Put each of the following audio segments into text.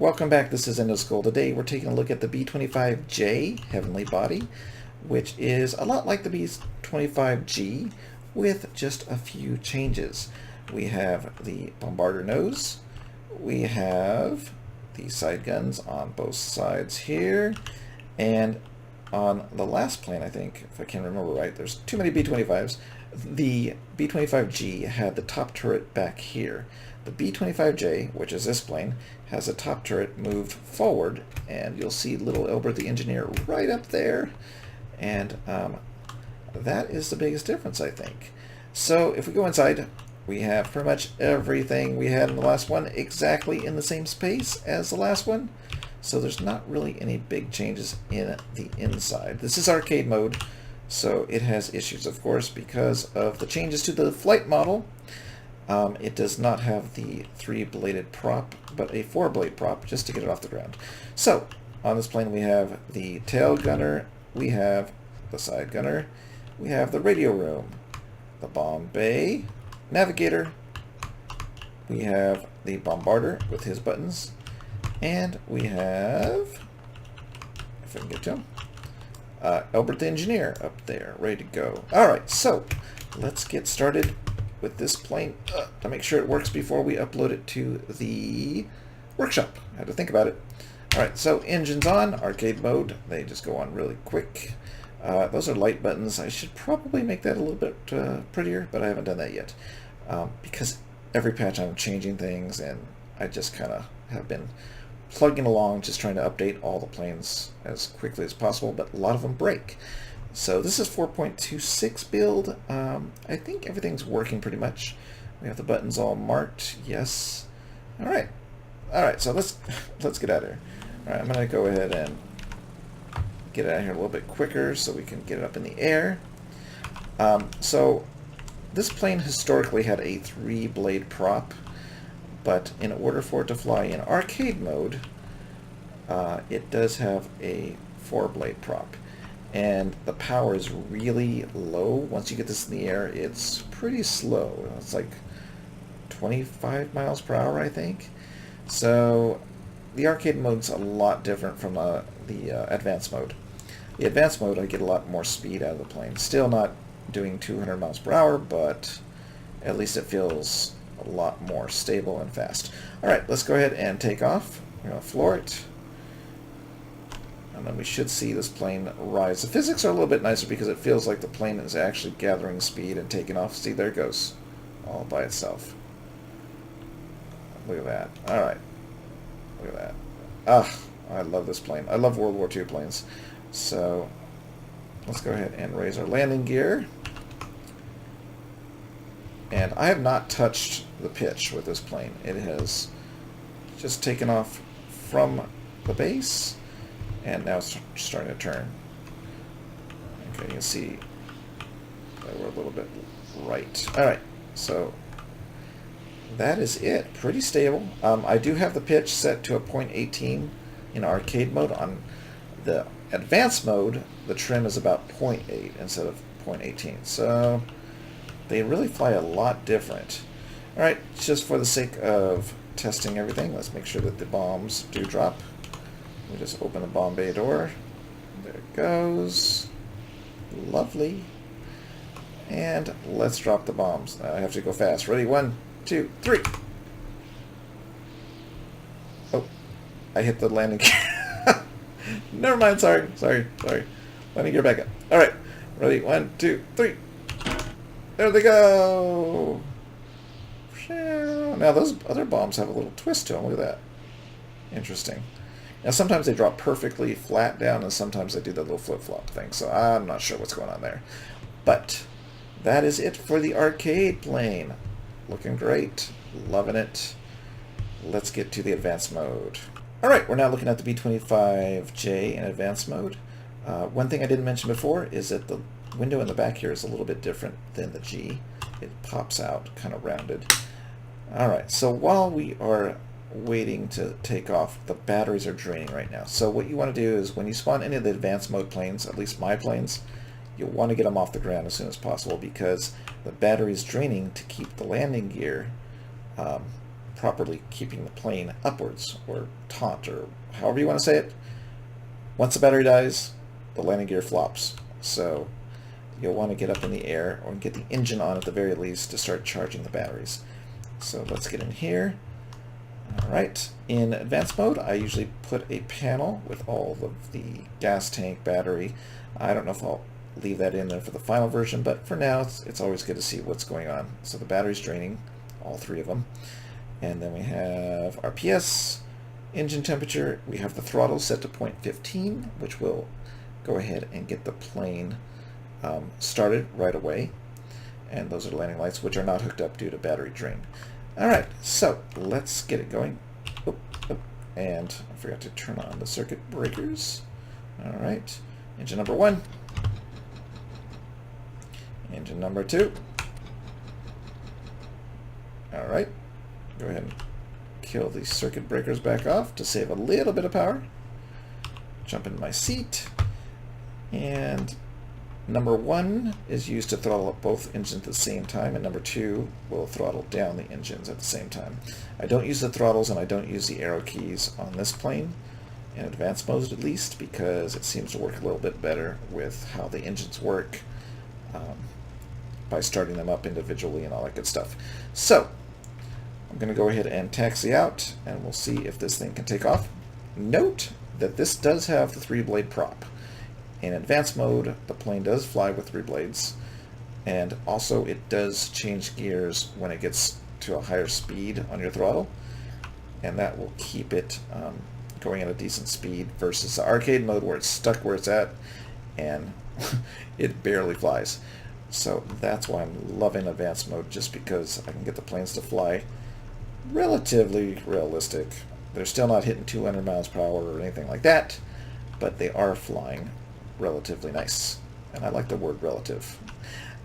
Welcome back. This is Endo School. Today we're taking a look at the B-25J Heavenly Body, which is a lot like the B-25G with just a few changes. We have the bombarder nose, we have the side guns on both sides here, and on the last plane, I think, if I can remember right, there's too many B-25s, the B-25G had the top turret back here. The B-25J, which is this plane, has a top turret moved forward, and you'll see little Elbert the engineer right up there, and that is the biggest difference, I think. So if we go inside, we have pretty much everything we had in the last one exactly in the same space as the last one, so there's not really any big changes in the inside. This is arcade mode, so it has issues, of course, because of the changes to the flight model. It does not have the 3-bladed prop, but a 4-blade prop just to get it off the ground. So, on this plane we have the tail gunner, we have the side gunner, we have the radio room, the bomb bay, navigator, we have the bombarder with his buttons, and we have, if I can get to him, Elbert the engineer up there, ready to go. Alright, so let's get started with this plane to make sure it works before we upload it to the workshop. I had to think about it. Alright, so engines on, arcade mode. They just go on really quick. Those are light buttons. I should probably make that a little bit prettier, but I haven't done that yet. Because every patch I'm changing things, and I just kind of have been plugging along, just trying to update all the planes as quickly as possible, but a lot of them break. So this is 4.26 build. I think everything's working pretty much. We have the buttons all marked. Yes. All right. So let's get out of here. All right, I'm gonna go ahead and get out of here a little bit quicker so we can get it up in the air. So this plane historically had a 3-blade prop, but in order for it to fly in arcade mode, it does have a 4-blade prop. And the power is really low. Once you get this in the air, it's pretty slow. It's like 25 miles per hour, I think. So the arcade mode's a lot different from the advanced mode. The advanced mode, I get a lot more speed out of the plane. Still not doing 200 miles per hour, but at least it feels a lot more stable and fast. Alright, let's go ahead and take off. We're going to floor it. And then we should see this plane rise. The physics are a little bit nicer because it feels like the plane is actually gathering speed and taking off. See, there it goes, all by itself. Look at that. Alright. Look at that. Ah, I love this plane. I love World War II planes. So, let's go ahead and raise our landing gear. And I have not touched the pitch with this plane. It has just taken off from the base, and now it's starting to turn. Okay, you can see that we're a little bit right. Alright, so that is it. Pretty stable. I do have the pitch set to a 0.18 in arcade mode. On the advanced mode, the trim is about 0.8 instead of 0.18. So they really fly a lot different. Alright, just for the sake of testing everything, let's make sure that the bombs do drop. We just open the bomb bay door. There it goes. Lovely. And let's drop the bombs. I have to go fast. Ready? 1, 2, 3. Oh, I hit the landing gear. Never mind. Sorry. Landing gear back up. All right. Ready? 1, 2, 3. There they go. Now those other bombs have a little twist to them. Look at that. Interesting. Now sometimes they drop perfectly flat down, and sometimes they do that little flip-flop thing, so I'm not sure what's going on there. But that is it for the arcade plane. Looking great. Loving it. Let's get to the advanced mode. Alright, we're now looking at the B-25J in advanced mode. One thing I didn't mention before is that the window in the back here is a little bit different than the G. It pops out kind of rounded. Alright, so while we are waiting to take off, the batteries are draining right now. So what you want to do is when you spawn any of the advanced mode planes, at least my planes, you'll want to get them off the ground as soon as possible because the battery is draining to keep the landing gear properly keeping the plane upwards, or taut, or however you want to say it. Once the battery dies, the landing gear flops. So you'll want to get up in the air or get the engine on at the very least to start charging the batteries. So let's get in here. Alright, in advanced mode I usually put a panel with all of the gas tank, battery. I don't know if I'll leave that in there for the final version, but for now it's always good to see what's going on. So the battery's draining, all three of them. And then we have RPS, engine temperature. We have the throttle set to 0.15, which will go ahead and get the plane started right away. And those are the landing lights, which are not hooked up due to battery drain. Alright, so let's get it going. Oop, oop. And I forgot to turn on the circuit breakers. Alright, engine number 1. Engine number 2. Alright, go ahead and kill the circuit breakers back off to save a little bit of power. Jump in my seat. And number 1 is used to throttle up both engines at the same time, and number 2 will throttle down the engines at the same time. I don't use the throttles and I don't use the arrow keys on this plane, in advanced mode at least, because it seems to work a little bit better with how the engines work by starting them up individually and all that good stuff. So I'm going to go ahead and taxi out, and we'll see if this thing can take off. Note that this does have the 3-blade prop. In advanced mode, the plane does fly with 3 blades, and also it does change gears when it gets to a higher speed on your throttle, and that will keep it going at a decent speed versus the arcade mode where it's stuck where it's at and it barely flies. So that's why I'm loving advanced mode, just because I can get the planes to fly relatively realistic. They're still not hitting 200 miles per hour or anything like that, but they are flying relatively nice, and I like the word relative.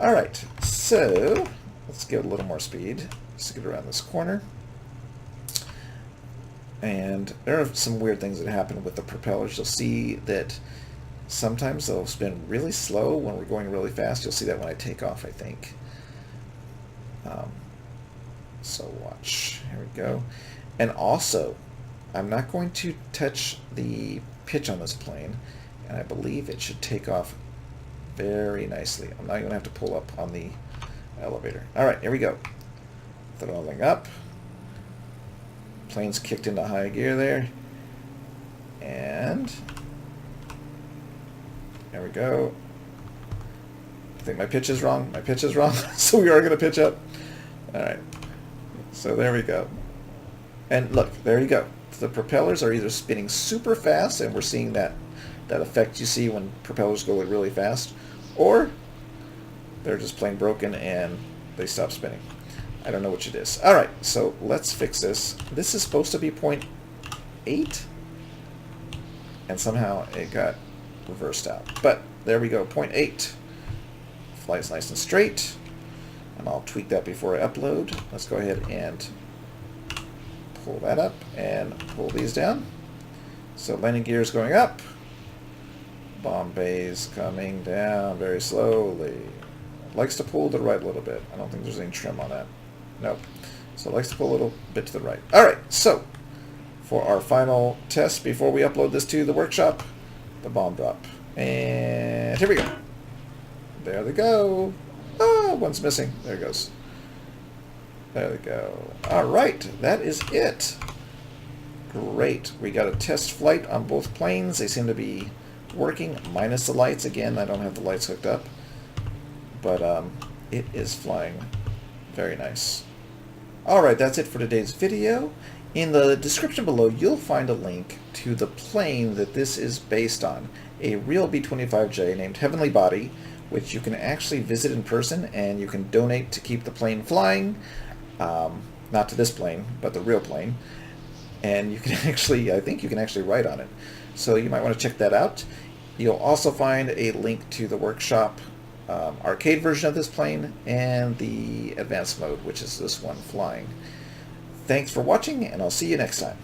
Alright, so let's get a little more speed. Let's get around this corner. And there are some weird things that happen with the propellers. You'll see that sometimes they'll spin really slow when we're going really fast. You'll see that when I take off, I think. So watch. Here we go. And also, I'm not going to touch the pitch on this plane, and I believe it should take off very nicely. I'm not going to have to pull up on the elevator. Alright, here we go. Throttling up. Plane's kicked into high gear there. And there we go. I think my pitch is wrong. My pitch is wrong. So we are going to pitch up. Alright. So there we go. And look, there you go. The propellers are either spinning super fast, and we're seeing that effect you see when propellers go really fast, or they're just plain broken and they stop spinning. I don't know which it is. Alright, so let's fix this. This is supposed to be 0.8, and somehow it got reversed out. But there we go, 0.8. Flies nice and straight, and I'll tweak that before I upload. Let's go ahead and pull that up and pull these down. So landing gear is going up. Bomb bay's coming down very slowly. It likes to pull to the right a little bit. I don't think there's any trim on that. Nope. So it likes to pull a little bit to the right. Alright, so for our final test before we upload this to the workshop, the bomb drop. And here we go. There they go. Oh, one's missing. There it goes. There we go. Alright, that is it. Great. We got a test flight on both planes. They seem to be working, minus the lights. Again, I don't have the lights hooked up. But it is flying very nice. Alright, that's it for today's video. In the description below, you'll find a link to the plane that this is based on. A real B-25J named Heavenly Body, which you can actually visit in person, and you can donate to keep the plane flying. Not to this plane, but the real plane. And you can actually, I think you can actually write on it. So you might want to check that out. You'll also find a link to the workshop arcade version of this plane and the advanced mode, which is this one flying. Thanks for watching, and I'll see you next time.